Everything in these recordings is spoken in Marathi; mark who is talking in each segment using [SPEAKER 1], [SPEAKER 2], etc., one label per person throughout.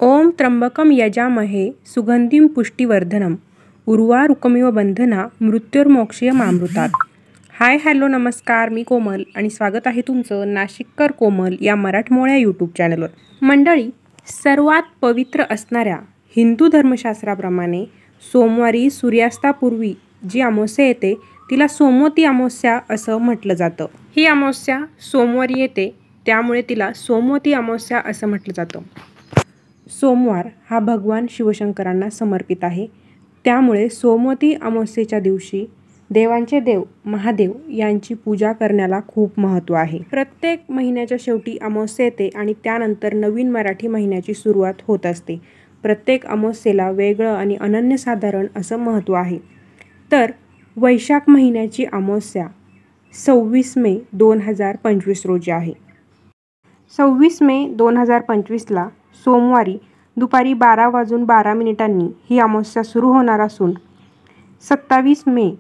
[SPEAKER 1] ओम त्र्यंबकम यजामहे सुगंधिं पुष्टिवर्धनम उर्वारुकमिव बंधना मृत्युर्मोक्षयमामृतात्। हाय हॅलो नमस्कार, मी कोमल आणि स्वागत आहे तुमचं नाशिककर कोमल या मराठमोळ्या यूट्यूब चॅनलवर। मंडळी, सर्वात पवित्र असणाऱ्या हिंदू धर्मशास्त्राप्रमाणे सोमवारी सूर्यास्तापूर्वी जी अमावस्या येते तिला सोमवती अमावस्या असं म्हटलं जातं। ही अमावस्या सोमवारी येते त्यामुळे तिला सोमवती अमावस्या असं म्हटलं जातं। सोमवार हा भगवान शिवशंकरांना समर्पित आहे, त्यामुळे सोमवती अमावस्येच्या दिवशी देवांचे देव महादेव यांची पूजा करण्याला खूप महत्त्व आहे। प्रत्येक महिन्याच्या शेवटी अमावस्या येते आणि त्यानंतर नवीन मराठी महिन्याची सुरुवात होत असते। प्रत्येक अमावस्येला वेगळं आणि अनन्यसाधारण असं महत्त्व आहे। तर वैशाख महिन्याची अमावस्या 26 मे 2025 रोजी आहे। 26 मे 2025ला सोमवारी दुपारी 12:12 ही अमावस्या सुरू होणार असून 27 मे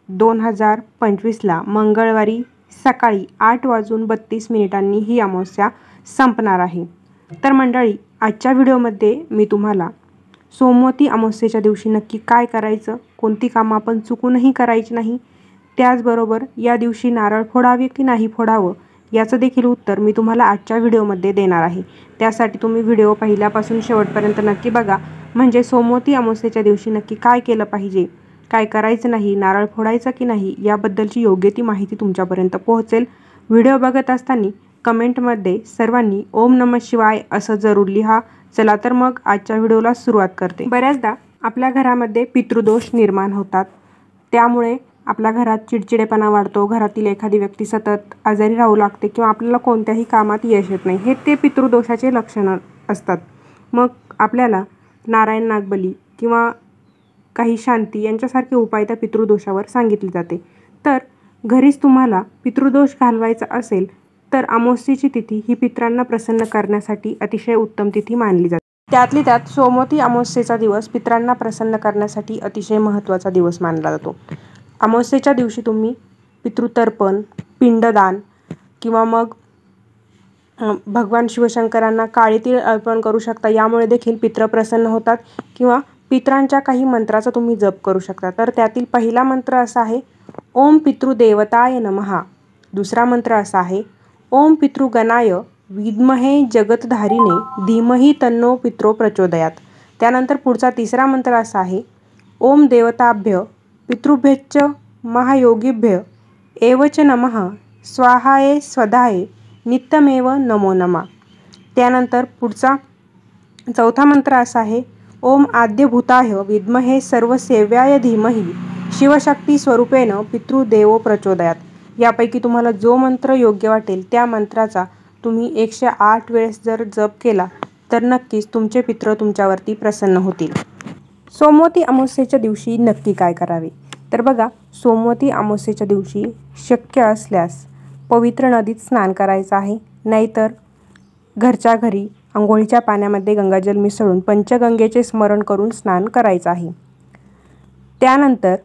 [SPEAKER 1] 2025ला मंगळवारी सकाळी 8:32 ही अमावस्या संपणार आहे। तर मंडळी, आजच्या व्हिडिओमध्ये मी तुम्हाला सोमवती अमावस्येच्या दिवशी नक्की काय करायचं, कोणती कामं आपण चुकूनही करायची नाही, त्याचबरोबर या दिवशी नारळ फोडावे की नाही फोडावं याचं देखील उत्तर मी तुम्हाला आजच्या व्हिडिओमध्ये देणार आहे। त्यासाठी तुम्ही व्हिडिओ पहिल्यापासून शेवटपर्यंत नक्की बघा, म्हणजे सोमवती अमावस्येच्या दिवशी नक्की काय केलं पाहिजे, काय करायचं नाही, नारळ फोडायचा की नाही याबद्दलची योग्य ती माहिती तुमच्यापर्यंत पोहोचेल। व्हिडिओ बघत असताना कमेंटमध्ये सर्वांनी ओम नमः शिवाय असं जरूर लिहा। चला तर मग आजच्या व्हिडिओला सुरुवात करते। बऱ्याचदा आपल्या घरामध्ये पितृदोष निर्माण होतात, त्यामुळे आपल्या घरात चिडचिडेपणा वाढतो, घरातील एखादी व्यक्ती सतत आजारी राहू लागते किंवा आपल्याला कोणत्याही कामात यश येत नाही, हे ते पितृदोषाचे लक्षणं असतात। मग आपल्याला नारायण नागबली किंवा काही शांती यांच्यासारखे उपाय त्या पितृदोषावर सांगितले जाते। तर घरीच तुम्हाला पितृदोष घालवायचा असेल तर अमावस्येची तिथी ही पितरांना प्रसन्न करण्यासाठी अतिशय उत्तम तिथी मानली जाते। त्यातली त्यात सोमवती अमावस्येचा दिवस पितरांना प्रसन्न करण्यासाठी अतिशय महत्त्वाचा दिवस मानला जातो। अमावस्येच्या दिवशी तुम्ही पितृतर्पण, पिंडदान किंवा मग भगवान शिवशंकरांना काळे तीळ अर्पण करू शकता। यामुळे देखील पितृ प्रसन्न होतात किंवा पितरांच्या काही मंत्राचा तुम्ही जप करू शकता। तर त्यातील पहिला मंत्र असा आहे ओम पितृदेवताय नमः। दुसरा मंत्र असा आहे ओम पितृगणाय विद्महे जगतधारिणे धीमहि तन्नो पितरो प्रचोदयात। त्यानंतर पुढचा तिसरा मंत्र असा आहे ओम देवताभ्य पितृभ्यश्च महायोगिभ्य एवच नमः स्वाहाये स्वधाये नित्यमेव नमो नमः। त्यानंतर पुढचा चौथा मंत्र असा आहे ओम आद्यभूताय विद्महे सर्वसेव्याय धीमहि शिवशक्ती स्वरूपेण पितृदेवो प्रचोदयात। यापैकी तुम्हाला जो मंत्र योग्य वाटेल त्या मंत्राचा तुम्ही 108 वेळेस जर जप केला तर नक्कीच तुमचे पितृ तुमच्यावरती प्रसन्न होतील। सोमवती अमावस्येच्या दिवशी नक्की काय करावे? तर बघा, सोमवती अमावस्येच्या दिवशी शक्य असल्यास पवित्र नदीत स्नान करायचं आहे, नाहीतर घरच्या घरी अंघोळीच्या पाण्यामध्ये गंगाजल मिसळून पंचगंगेचे स्मरण करून स्नान करायचं आहे। त्यानंतर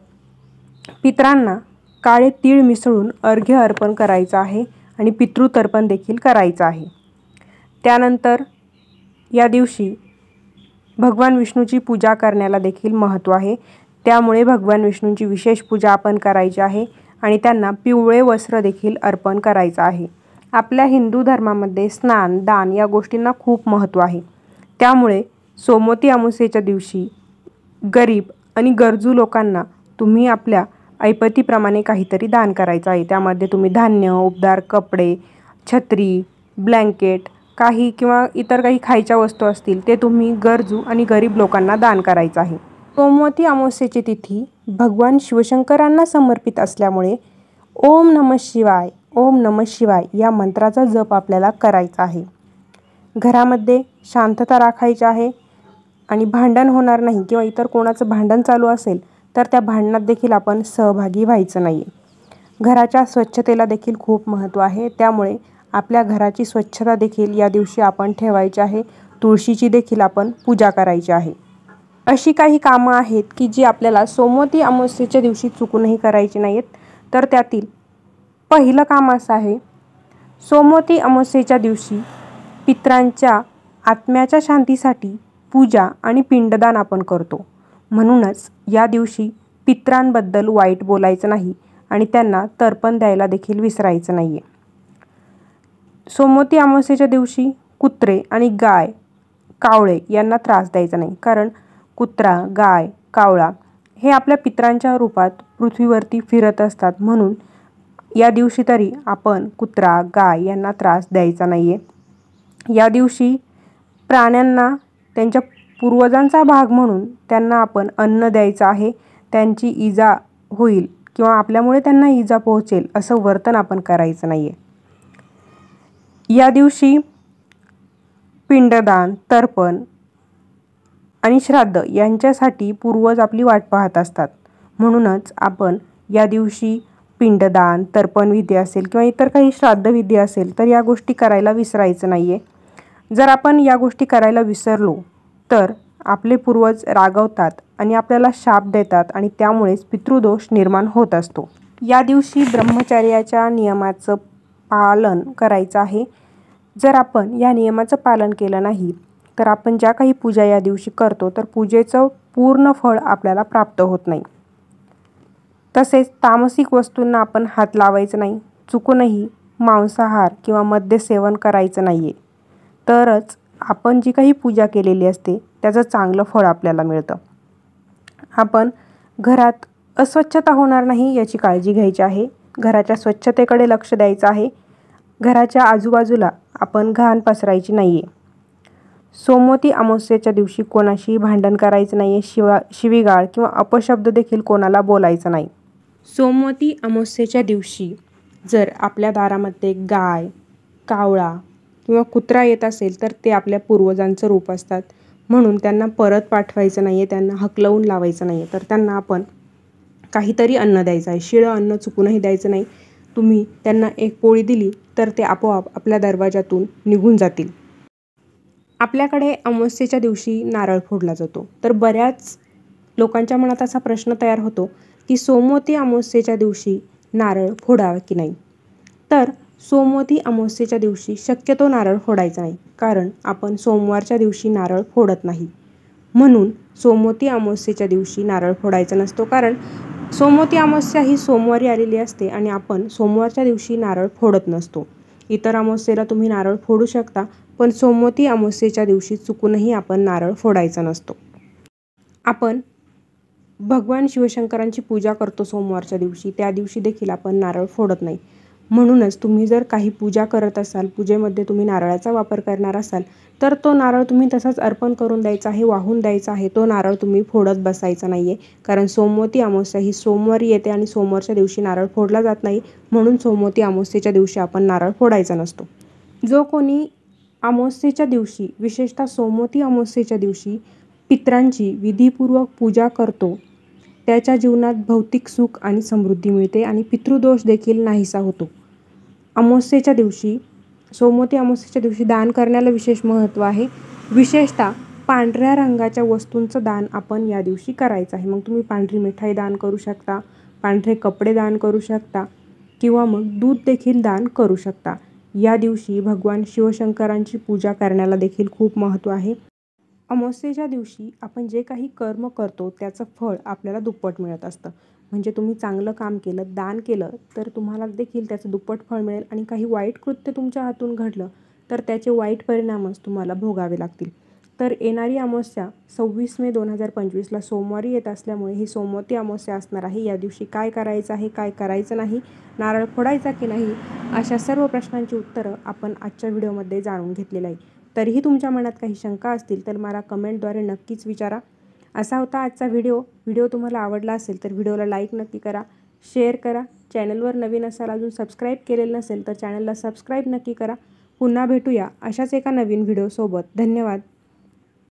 [SPEAKER 1] पितरांना काळे तीळ मिसळून अर्घ्य अर्पण करायचं आहे आणि पितृतर्पण देखील करायचं आहे। त्यानंतर या दिवशी भगवान विष्णूची पूजा करण्याला देखील महत्त्व आहे, त्यामुळे भगवान विष्णूंची विशेष पूजा आपण करायची आहे आणि त्यांना पिवळे वस्त्र देखील अर्पण करायचं आहे। आपल्या हिंदू धर्मामध्ये स्नान, दान या गोष्टींना खूप महत्त्व आहे, त्यामुळे सोमवती अमावस्येच्या दिवशी गरीब आणि गरजू लोकांना तुम्ही आपल्या ऐपतीप्रमाणे काहीतरी दान करायचं आहे। त्यामध्ये तुम्ही धान्य, उबदार कपडे, छत्री, ब्लँकेट काही किंवा इतर काही खायच्या वस्तू असतील ते तुम्ही गरजू आणि गरीब लोकांना दान करायचं आहे। सोमवती अमावस्येची तिथी भगवान शिवशंकरांना समर्पित असल्यामुळे ओम नमः शिवाय ओम नमः शिवाय या मंत्राचा जप आपल्याला करायचा आहे। घरामध्ये शांतता राखायची आहे आणि भांडण होणार नाही किंवा इतर कोणाचं भांडण चालू असेल तर त्या भांडणात देखील आपण सहभागी व्हायचं नाही। घराच्या स्वच्छतेला देखील खूप महत्त्व आहे, त्यामुळे आपल्या घराची स्वच्छता देखील या दिवशी आपण ठेवायची आहे। तुळशीची देखील आपण पूजा करायची आहे। अशी काही कामं आहेत की जी आपल्याला सोमवती अमावस्येच्या दिवशी चुकूनही करायची नाहीत। तर त्यातील पहिलं काम असं आहे सोमवती अमावस्येच्या दिवशी पितरांच्या आत्म्याच्या शांतीसाठी पूजा आणि पिंडदान आपण करतो. म्हणूनच या दिवशी पितरांबद्दल वाईट बोलायचं नाही आणि त्यांना तर्पण द्यायला देखील विसरायचं नाही आहे. सोमवती अमावस्येच्या दिवशी कुत्रे आणि गाय, कावळे यांना त्रास द्यायचा नाही, कारण कुत्रा, गाय, कावळा हे आपल्या पितरांच्या रूपात पृथ्वीवरती फिरत असतात. म्हणून या दिवशी तरी आपण कुत्रा, गाय यांना त्रास द्यायचा नाही आहे. या दिवशी प्राण्यांना त्यांच्या पूर्वजांचा भाग म्हणून त्यांना आपण अन्न द्यायचं आहे. त्यांची इजा होईल किंवा आपल्यामुळे त्यांना इजा पोहोचेल असं वर्तन आपण करायचं नाही आहे. या दिवशी पिंडदान, तर्पण आणि श्राद्ध यांच्यासाठी पूर्वज आपली वाट पाहत असतात. म्हणूनच आपण या दिवशी पिंडदान, तर्पण विधी असेल किंवा इतर काही श्राद्ध विधी असेल तर या गोष्टी करायला विसरायचं नाही आहे. जर आपण या गोष्टी करायला विसरलो तर आपले पूर्वज रागवतात आणि आपल्याला शाप देतात आणि त्यामुळेच पितृदोष निर्माण होत असतो. या दिवशी ब्रह्मचर्याच्या नियमाचं पालन करायचं आहे. जर आपण या नियमाचं पालन केलं नाही तर आपण ज्या काही पूजा या दिवशी करतो तर पूजेचं पूर्ण फळ आपल्याला प्राप्त होत नाही. तसेच तामसिक वस्तूंना आपण हात लावायचं नाही. चुकूनही मांसाहार किंवा मद्य सेवन करायचं नाही आहे. तरच आपण जी काही पूजा केलेली असते त्याचं चांगलं फळ आपल्याला मिळतं. आपण घरात अस्वच्छता होणार नाही याची काळजी घ्यायची आहे. घराच्या स्वच्छतेकडे लक्ष द्यायचं आहे. घराच्या आजूबाजूला आपण घाण पसरायची नाही आहे. सोमवती अमावस्येच्या दिवशी कोणाशी भांडण करायचं नाही आहे. शिवीगाळ किंवा अपशब्द देखील कोणाला बोलायचं नाही. सोमवती अमावस्येच्या दिवशी जर आपल्या दारामध्ये गाय, कावळा किंवा कुत्रा येत असेल तर ते आपल्या पूर्वजांचं रूप असतात. म्हणून त्यांना परत पाठवायचं नाही आहे, त्यांना हकलवून लावायचं नाही आहे. तर त्यांना आपण काहीतरी अन्न द्यायचं आहे. शिळं अन्न चुकूनही द्यायचं नाही. तुम्ही त्यांना एक पोळी दिली तर ते आपोआप आपल्या दरवाजातून निघून जातील. आपल्याकडे अमावस्येच्या दिवशी नारळ फोडला जातो. तर बऱ्याच लोकांच्या मनात असा प्रश्न तयार होतो की सोमवती अमावस्येच्या दिवशी नारळ फोडावा की नाही. तर सोमवती अमावस्येच्या दिवशी शक्यतो नारळ फोडायचा नाही, कारण आपण सोमवारच्या दिवशी नारळ फोडत नाही. म्हणून सोमवती अमावस्येच्या दिवशी नारळ फोडायचा नसतो, कारण सोमवती अमावस्या ही सोमवारी आलेली असते आणि आपण सोमवारच्या दिवशी नारळ फोडत नसतो. इतर अमावस्येला तुम्ही नारळ फोडू शकता, पण सोमवती अमावस्येच्या दिवशी चुकूनही आपण नारळ फोडायचा नसतो. आपण भगवान शिवशंकरांची पूजा करतो सोमवारच्या दिवशी, त्या दिवशी देखील आपण नारळ फोडत नाही. म्हणूनच तुम्ही जर काही पूजा करत असाल, पूजेमध्ये तुम्ही नारळाचा वापर करणार असाल तर तो नारळ तुम्ही तसाच अर्पण करून द्यायचा आहे, वाहून द्यायचा आहे. तो नारळ तुम्ही फोडत बसायचा नाही आहे, कारण सोमवती अमावस्या ही सोमवारी येते आणि सोमवारच्या दिवशी नारळ फोडला जात नाही. म्हणून सोमवती अमावस्येच्या दिवशी आपण नारळ फोडायचा नसतो. जो कोणी अमावस्येच्या दिवशी, विशेषतः सोमवती अमावस्येच्या दिवशी पितरांची विधीपूर्वक पूजा करतो त्याच्या जीवनात भौतिक सुख आणि समृद्धी मिळते आणि पितृदोष देखील नाहीसा होतो. अमावस्येच्या दिवशी, सोमवती अमावस्येच्या दिवशी दान करण्याला विशेष महत्त्व आहे. विशेषतः पांढऱ्या रंगाच्या वस्तूंचं दान आपण या दिवशी करायचं आहे. मग तुम्ही पांढरी मिठाई दान करू शकता, पांढरे कपडे दान करू शकता किंवा मग दूध देखील दान करू शकता. या दिवशी भगवान शिवशंकरांची पूजा करण्याला देखील खूप महत्त्व आहे. अमावस्येच्या दिवशी आपण जे काही कर्म करतो त्याचं फळ आपल्याला दुप्पट मिळत असतं. म्हणजे तुम्ही चांगलं काम केलं, दान केलं तर तुम्हाला देखील त्याचं दुप्पट फळ मिळेल आणि काही वाईट कृत्य तुमच्या हातून घडलं तर त्याचे वाईट परिणामच तुम्हाला भोगावे लागतील. तर येणारी अमावस्या 26 मे 2025ला सोमवारी येत असल्यामुळे ही सोमवती अमावस्या असणार आहे. या दिवशी काय करायचं आहे, काय करायचं नाही, नारळ फोडायचा की नाही, अशा सर्व प्रश्नांची उत्तरं आपण आजच्या व्हिडिओमध्ये जाणून घेतलेलं आहे. तरीही तुमच्या मनात काही शंका असतील तर मला कमेंटद्वारे नक्कीच विचारा. असा होता आजचा व्हिडिओ तुम्हाला आवडला असेल तर व्हिडिओला लाईक नक्की करा, शेअर करा. चॅनलवर नवीन असाल, अजून सबस्क्राईब केलेलं नसेल तर चॅनलला सबस्क्राईब नक्की करा. पुन्हा भेटूया अशाच एका नवीन व्हिडिओसोबत. धन्यवाद.